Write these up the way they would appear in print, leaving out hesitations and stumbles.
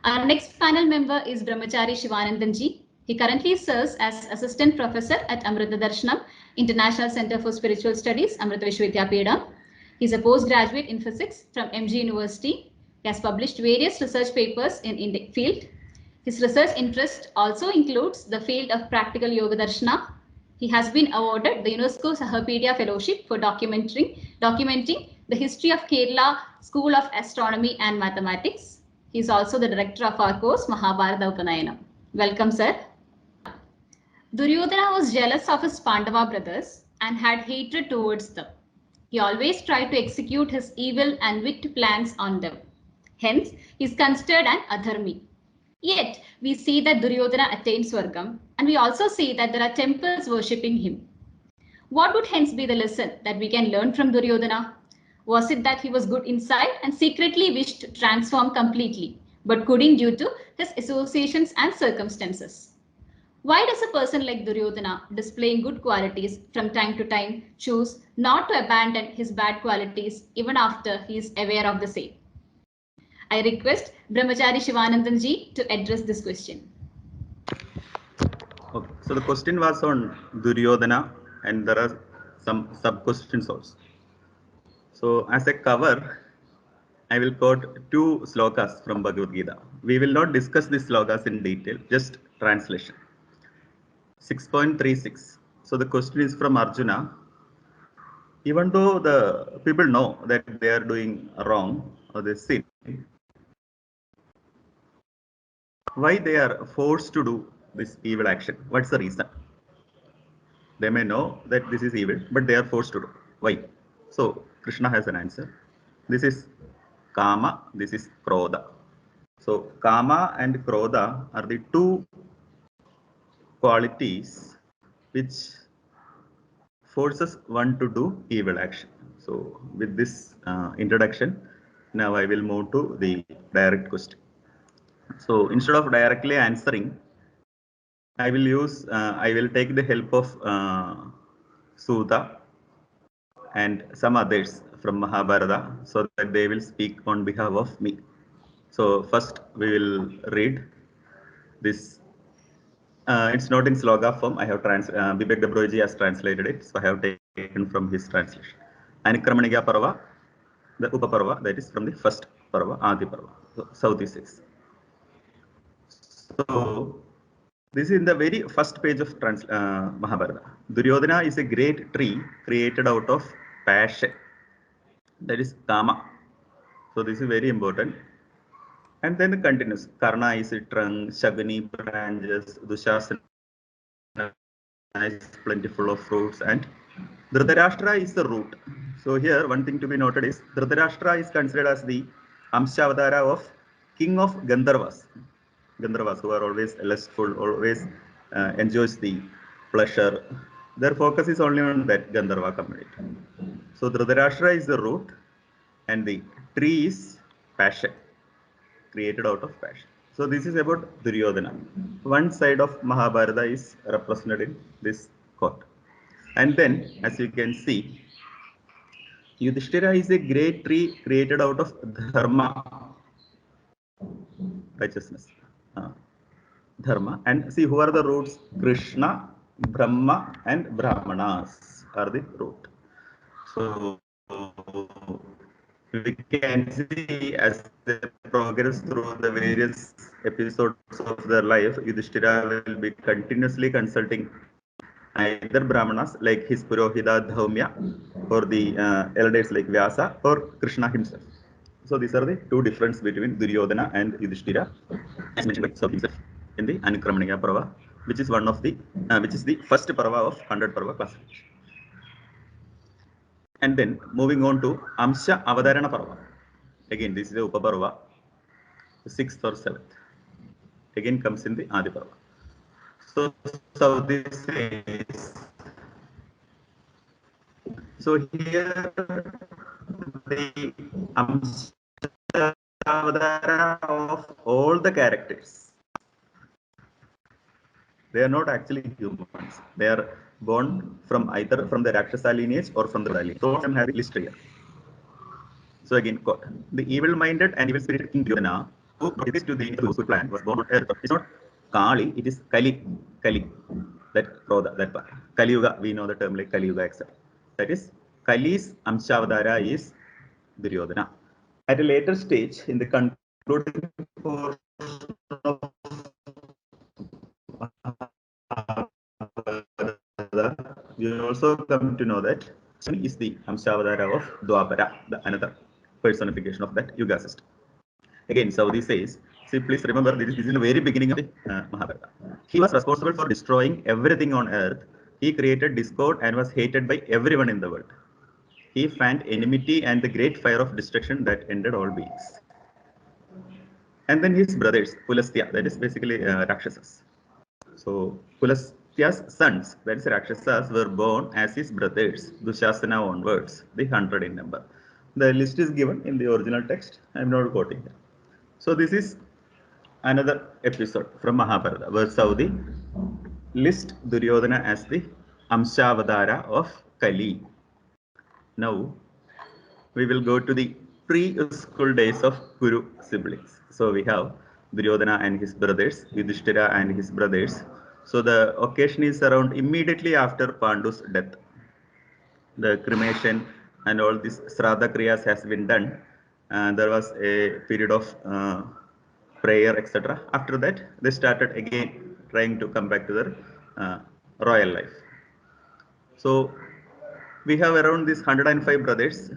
Our next panel member is Brahmachari Shivanandanji. He currently serves as Assistant Professor at Amrita Darshanam, International Center for Spiritual Studies, Amrita Vishwavidyapeetham. He is a postgraduate in physics from MG University. He has published various research papers in the field. His research interest also includes the field of practical yoga darshana. He has been awarded the UNESCO Sahapedia Fellowship for documenting the history of Kerala School of Astronomy and Mathematics. He is also the director of our course Mahabharata Upanayanam. Welcome, sir. Duryodhana was jealous of his Pandava brothers and had hatred towards them. He always tried to execute his evil and wicked plans on them. Hence, he is considered an adharmi. Yet, we see that Duryodhana attained Swargam, and we also see that there are temples worshipping him. What would hence be the lesson that we can learn from Duryodhana? Was it that he was good inside and secretly wished to transform completely, but couldn't due to his associations and circumstances? Why does a person like Duryodhana, displaying good qualities from time to time, choose not to abandon his bad qualities even after he is aware of the same? I request Brahmachari Shivanandanji to address this question. Okay, so the question was on Duryodhana and there are some sub-questions also. So as a cover, I will quote two slokas from Bhagavad Gita. We will not discuss these slokas in detail, just translation. 6.36. So the question is from Arjuna. Even though the people know that they are doing wrong or they sin, why they are forced to do this evil action? What's the reason? They may know that this is evil, but they are forced to do. Why? So Krishna has an answer. This is Kama, this is Krodha. So Kama and Krodha are the two qualities which forces one to do evil action. So with this introduction, now I will move to the direct question. So instead of directly answering, I will take the help of Sudha and some others from Mahabharata so that they will speak on behalf of me. So first we will read this. It's not in sloga form. I have Vivek Dabroji has translated it, so I have taken from his translation. Anikramanigya Parva, the Upaparva, that is from the first Parva, Adi Parva. So South is 6. So this is in the very first page of Mahabharata. Duryodhana is a great tree created out of passion. That is Kama. So this is very important. And then it continues. Karna is a trunk, Shaguni branches, Dushasana is plentiful of fruits, and Dhritarashtra is the root. So here one thing to be noted is Dhritarashtra is considered as the Amshavadara of king of Gandharvas. Gandharvas who are always lustful, always enjoys the pleasure. Their focus is only on that Gandharva community. So Dhritarashtra is the root and the tree is passion, created out of passion. So this is about Duryodhana. One side of Mahabharata is represented in this quote. And then, as you can see, Yudhishthira is a great tree created out of dharma, righteousness, dharma. And see who are the roots? Krishna, Brahma, and Brahmanas are the root. So we can see as they progress through the various episodes of their life, Yudhishthira will be continuously consulting either Brahmanas like his Purohita Dhaumya or the elders like Vyasa or Krishna himself. So these are the two differences between Duryodhana and Yudhishthira, as mentioned by Saur himself in the Anukramaniya Parva, which is the first Parva of 100 Parva classification. And then moving on to Amsha Avadarana Parva. Again, this is the Upaparva, the 6th or 7th. Again comes in the Adi Parva. So this is, so here the Amsha Avadara of all the characters. They are not actually humans. They are born from either from the Rakshasa lineage or from the lineage. So I'm having list here. So again, quote, the evil-minded and evil-spirited King Duryodhana brought this to the useful plan was born on earth. It's not Kali, it is Kali. Kali. That part. Kali Yuga, we know the term like Kali Yuga, etc. That is Kali's Amshavadara is Duryodhana. At a later stage, in the concluding portion of you also come to know that Shani is the Amshavadara of Dwapara, the another personification of that Yuga system. Again, Saudi says, see, please remember this is in the very beginning of the Mahabharata. He was responsible for destroying everything on earth. He created discord and was hated by everyone in the world. He fanned enmity and the great fire of destruction that ended all beings. And then his brothers, Pulastya, that is basically Rakshasas. So Pulastya's sons, that is Rakshasas, were born as his brothers, Dushasana onwards, the 100 in number. The list is given in the original text. I am not quoting here. So this is another episode from Mahabharata where Saudi lists Duryodhana as the Amshavadara of Kali. Now we will go to the pre-school days of Kuru siblings. So we have Duryodhana and his brothers, Yudhishthira and his brothers. So the occasion is around immediately after Pandu's death. The cremation and all this Sraddha Kriyas has been done. There was a period of prayer, etc. After that, they started again trying to come back to their royal life. So we have around these 105 brothers,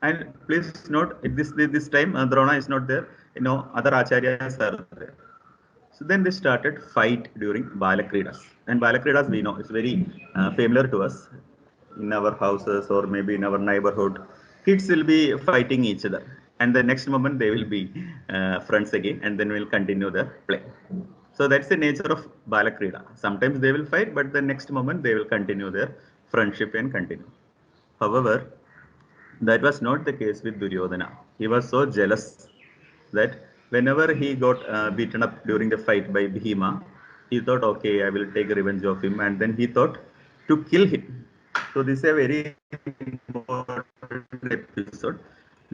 and please note this time Drona is not there. Other acharyas are there. So then they started fight during Balakridas, and Balakridas we know it's very familiar to us in our houses or maybe in our neighborhood. Kids will be fighting each other, and the next moment they will be friends again, and then we'll continue the play. So that's the nature of Balakrida. Sometimes they will fight, but the next moment they will continue their friendship and continue. However, that was not the case with Duryodhana. He was so jealous that whenever he got beaten up during the fight by Bhima, he thought, okay, I will take revenge of him, and then he thought to kill him. So this is a very important episode.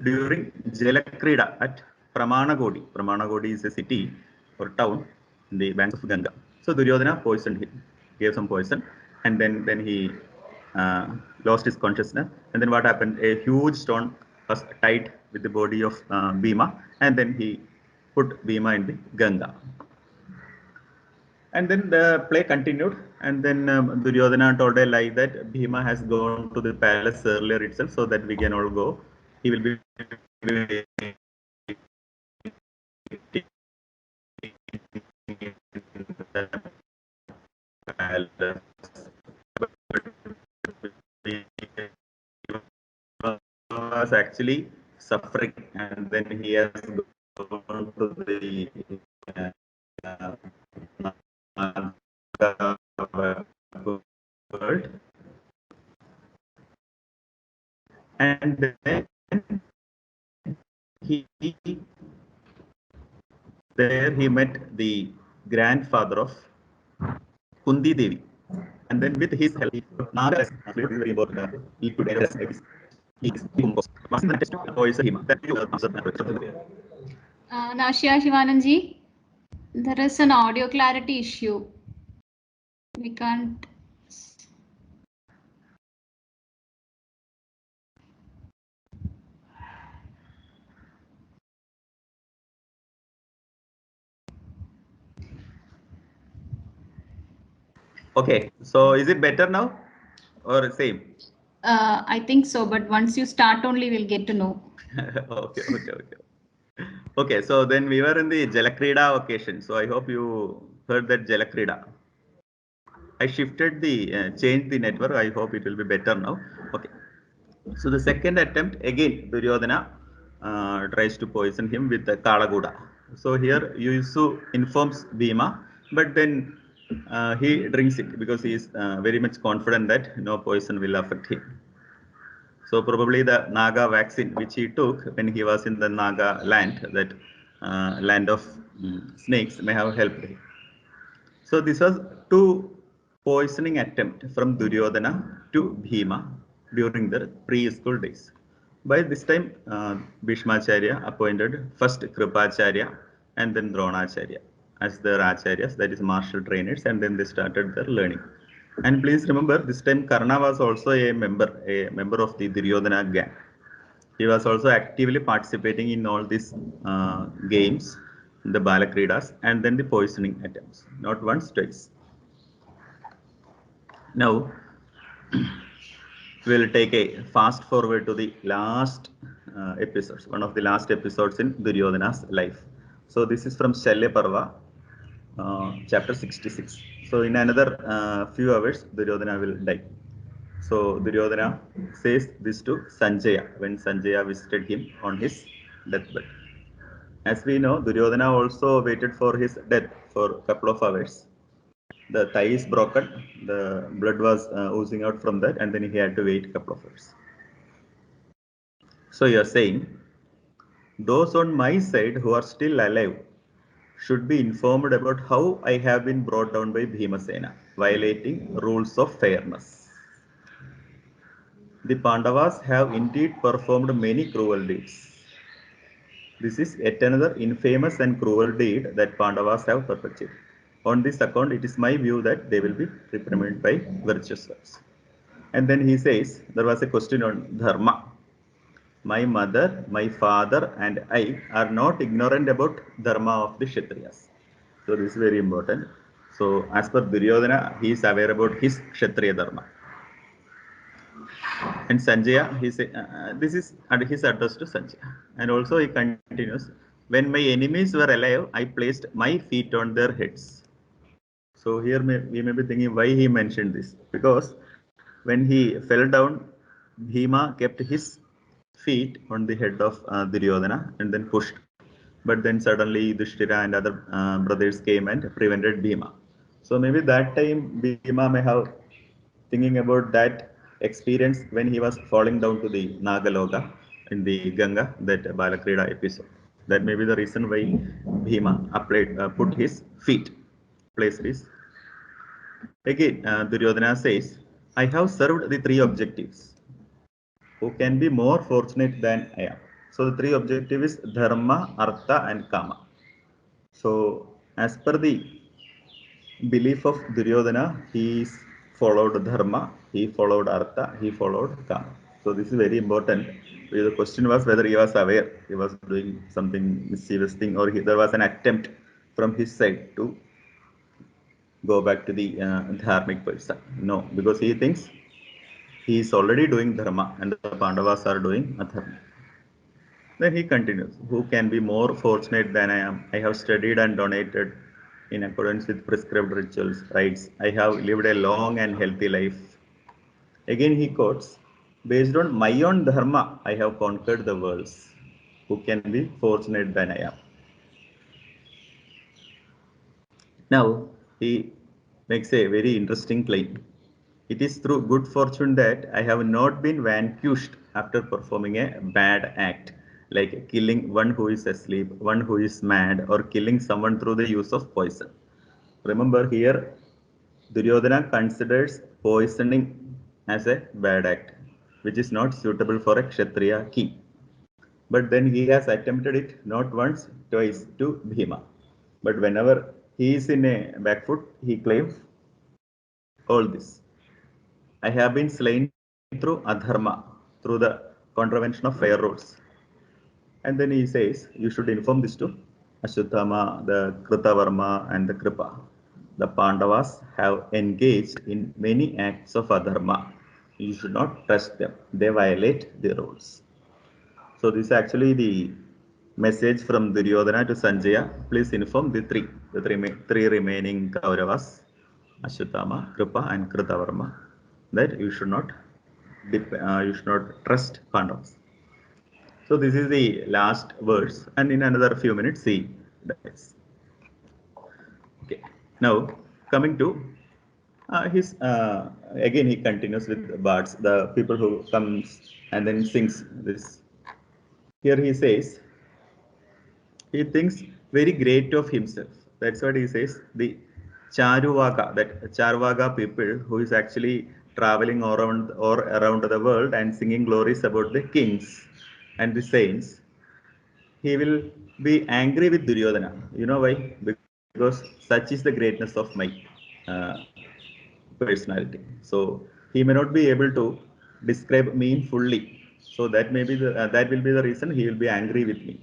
During Jalakrida at Pramanagodi. Pramanagodi is a city or town in the banks of Ganga. So Duryodhana poisoned him, gave some poison, and then he lost his consciousness. And then what happened? A huge stone was tied with the body of Bhima, and then he put Bhima in the Ganga. And then the play continued, and then Duryodhana told a lie that Bhima has gone to the palace earlier itself, so that we can all go. He will be was actually suffering, and then he has gone to the world, and then he met the grandfather of Kundi Devi, and then with his help, Naga Nashia Shivananji, there is an audio clarity issue. We can't. Okay, so is it better now or same? I think so, but once you start only, we'll get to know. Okay. Okay, so then we were in the Jalakrida occasion. So I hope you heard that Jalakrida. I shifted changed the network. I hope it will be better now. Okay. So the second attempt, again, Duryodhana tries to poison him with the Kalaguda. So here Yusu informs Bhima, but then he drinks it because he is very much confident that no poison will affect him. So probably the Naga vaccine which he took when he was in the Naga land, that land of snakes, may have helped him. So this was two poisoning attempt from Duryodhana to Bhima during their preschool days. By this time, Bhishmacharya appointed first Kripacharya and then Dronacharya as their acharyas, that is martial trainers, and then they started their learning. And please remember, this time Karna was also a member of the Duryodhana gang. He was also actively participating in all these games, the Balakridas, and then the poisoning attempts, not once, twice. Now, we'll take a fast forward to the last episodes, one of the last episodes in Duryodhana's life. So this is from Shalya Parva, chapter 66. So in another few hours, Duryodhana will die. So Duryodhana says this to Sanjaya when Sanjaya visited him on his deathbed. As we know, Duryodhana also waited for his death for a couple of hours. The thigh is broken, the blood was oozing out from that, and then he had to wait a couple of hours. So you are saying, those on my side who are still alive should be informed about how I have been brought down by Bhimasena, violating rules of fairness. The Pandavas have indeed performed many cruel deeds. This is yet another infamous and cruel deed that Pandavas have perpetrated. On this account, it is my view that they will be reprimanded by virtuous ones. And then he says, there was a question on dharma. My mother, my father, and I are not ignorant about dharma of the Kshatriyas. So this is very important. So as per Duryodhana, he is aware about his Kshatriya dharma. And Sanjaya, he say, this is his address to Sanjaya. And also he continues, when my enemies were alive, I placed my feet on their heads. So here we may be thinking why he mentioned this. Because when he fell down, Bhima kept his feet on the head of Duryodhana and then pushed. But then suddenly Yudhishthira and other brothers came and prevented Bhima. So maybe that time Bhima may have thinking about that experience when he was falling down to the Nagaloka in the Ganga, that Balakrida episode. That may be the reason why Bhima put his feet, placed his. Again, Duryodhana says, I have served the three objectives. Who can be more fortunate than I am? So the three objectives is Dharma, Artha, and Kama. So as per the belief of Duryodhana, he followed Dharma, he followed Artha, he followed Kama. So this is very important. The question was whether he was aware he was doing something mischievous thing, or there was an attempt from his side to go back to the dharmic person. No, because he thinks he is already doing dharma and the Pandavas are doing adharma. Then he continues, who can be more fortunate than I am? I have studied and donated in accordance with prescribed rituals, rites. I have lived a long and healthy life. Again he quotes, based on my own dharma, I have conquered the worlds. Who can be fortunate than I am? Now he makes a very interesting claim. It is through good fortune that I have not been vanquished after performing a bad act, like killing one who is asleep, one who is mad, or killing someone through the use of poison. Remember here, Duryodhana considers poisoning as a bad act, which is not suitable for a Kshatriya king. But then he has attempted it not once, twice to Bhima. But whenever he is in a back foot, he claims all this. I have been slain through adharma, through the contravention of fair rules. And then he says, you should inform this to Ashwatthama, the Kritavarma, and the Kripa. The Pandavas have engaged in many acts of adharma. You should not trust them. They violate the rules. So this is actually the message from Duryodhana to Sanjaya. Please inform the three remaining Kauravas, Ashwatthama, Kripa, and Kritavarma, that you should not trust Pandavas. So this is the last verse, and in another few minutes he dies. Okay. Now coming to his again he continues with bards, the people who comes and then sings this. Here he says he thinks very great of himself. That's what he says. The Charvaga people who is actually traveling around the world and singing glories about the kings and the saints. he will be angry with Duryodhana. You know why? Because such is the greatness of my uh, personality. So he may not be able to describe me fully. So that may be that will be the reason he will be angry with me.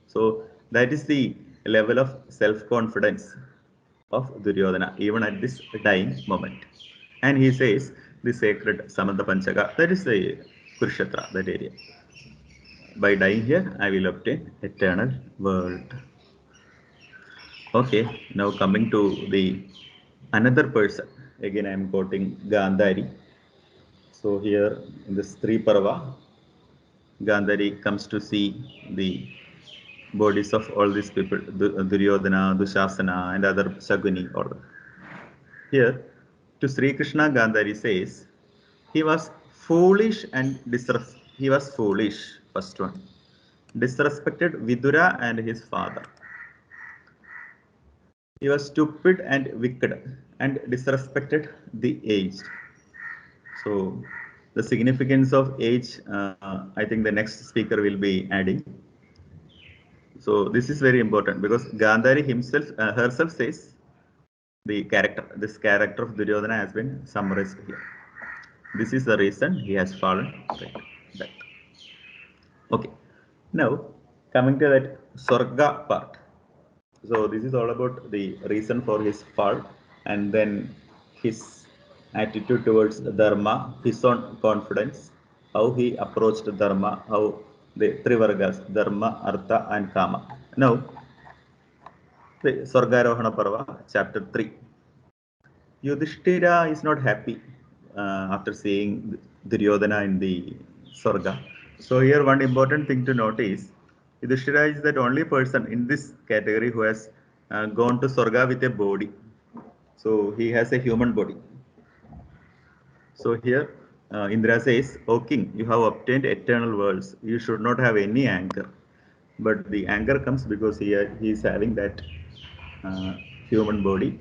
So that is the level of self-confidence of Duryodhana even at this dying moment. And he says the sacred Samanta Panchaka, that is the Kurukshetra, that area. By dying here, I will obtain eternal world. Okay, now coming to the another person. Again, I am quoting Gandhari. So here in this Sri Parva, Gandhari comes to see the bodies of all these people, Duryodhana, Dushasana, and other Shaguni. Or here, to Sri Krishna, Gandhari says, he was foolish and he was foolish, first one. Disrespected Vidura and his father. He was stupid and wicked and disrespected the aged. So the significance of age, I think the next speaker will be adding. So this is very important because Gandhari herself says this character of Duryodhana has been summarized here. This is the reason he has fallen death. Okay. Now coming to that Swarga part. So this is all about the reason for his fall and then his attitude towards Dharma, his own confidence, how he approached Dharma, how the three vargas, Dharma, Artha and Kama. Now, the Swargarohana Parva, chapter 3. Yudhishthira is not happy after seeing Duryodhana in the Swarga. So here one important thing to note is Yudhishthira is that only person in this category who has gone to Swarga with a body. So he has a human body. So here Indra says, O king, you have obtained eternal worlds. You should not have any anger. But the anger comes because he is having that human body.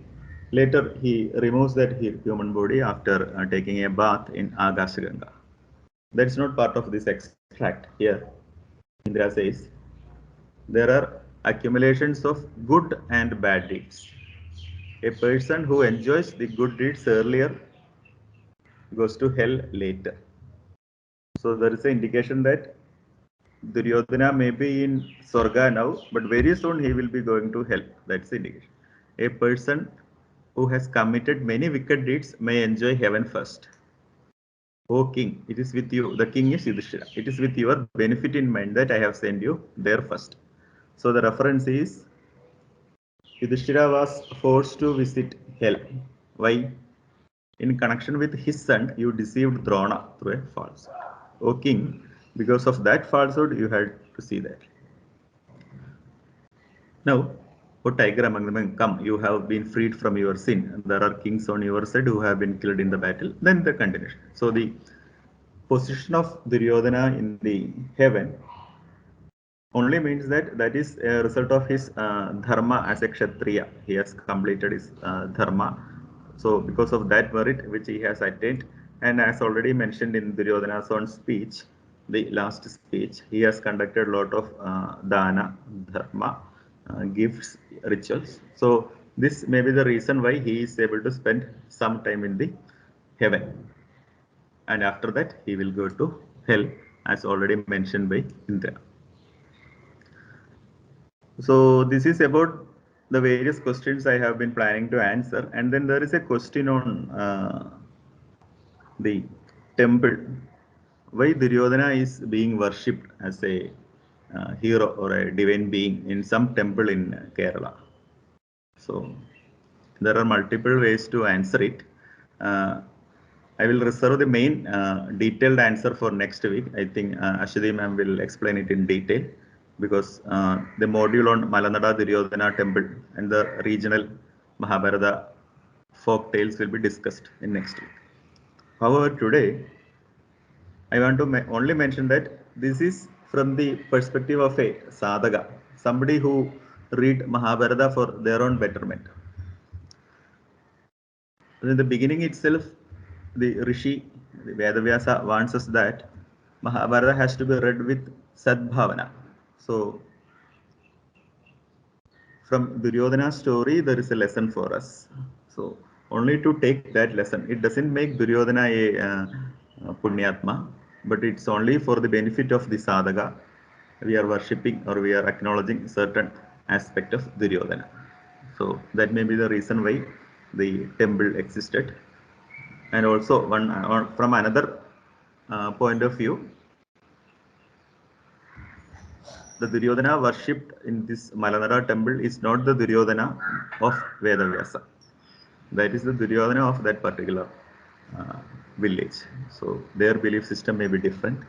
Later, he removes that human body after taking a bath in Agashaganga. That's not part of this extract here. Indra says, there are accumulations of good and bad deeds. A person who enjoys the good deeds earlier goes to hell later. So there is an indication that Duryodhana may be in Swarga now, but very soon he will be going to hell. That's the indication. A person who has committed many wicked deeds may enjoy heaven first. O king, it is with you. The king is Yudhishthira. It is with your benefit in mind that I have sent you there first. So the reference is Yudhishthira was forced to visit hell. Why? In connection with his son, you deceived Drona through a falsehood. O king, because of that falsehood, you had to see that. Now, O tiger among them, come, you have been freed from your sin. There are kings on your side who have been killed in the battle. Then the continuation. So the position of Duryodhana in the heaven only means that that is a result of his dharma as a kshatriya. He has completed his dharma. So because of that merit which he has attained, and as already mentioned in Duryodhana's own speech, the last speech, he has conducted a lot of dana, dharma, gifts, rituals. So this may be the reason why he is able to spend some time in the heaven. And after that, he will go to hell, as already mentioned by Indra. So this is about the various questions I have been planning to answer. And then there is a question on the temple. Why Duryodhana is being worshipped as a hero or a divine being in some temple in Kerala. So there are multiple ways to answer it. I will reserve the main detailed answer for next week. I think Ashwati ma'am will explain it in detail because the module on Malanada Duryodhana temple and the regional Mahabharata folk tales will be discussed in next week. However, today I want to only mention that this is from the perspective of a sadhaka, somebody who read Mahabharata for their own betterment. In the beginning itself, the Rishi, the Vedavyasa wants us that Mahabharata has to be read with Sadbhavana. So from Duryodhana's story, there is a lesson for us. So only to take that lesson. It doesn't make Duryodhana a Punyatma, but it's only for the benefit of the sadhaka. We are worshipping or we are acknowledging certain aspect of Duryodhana. So that may be the reason why the temple existed. And also from another point of view, the Duryodhana worshipped in this Malanara temple is not the Duryodhana of Vedavyasa. That is the Duryodhana of that particular village. So their belief system may be different.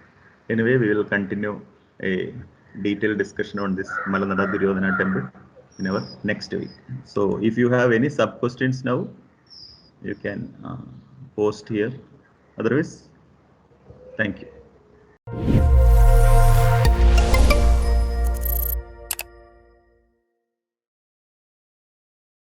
Anyway, we will continue a detailed discussion on this Malanara Duryodhana temple in our next week. So if you have any sub questions now, you can post here. Otherwise, thank you.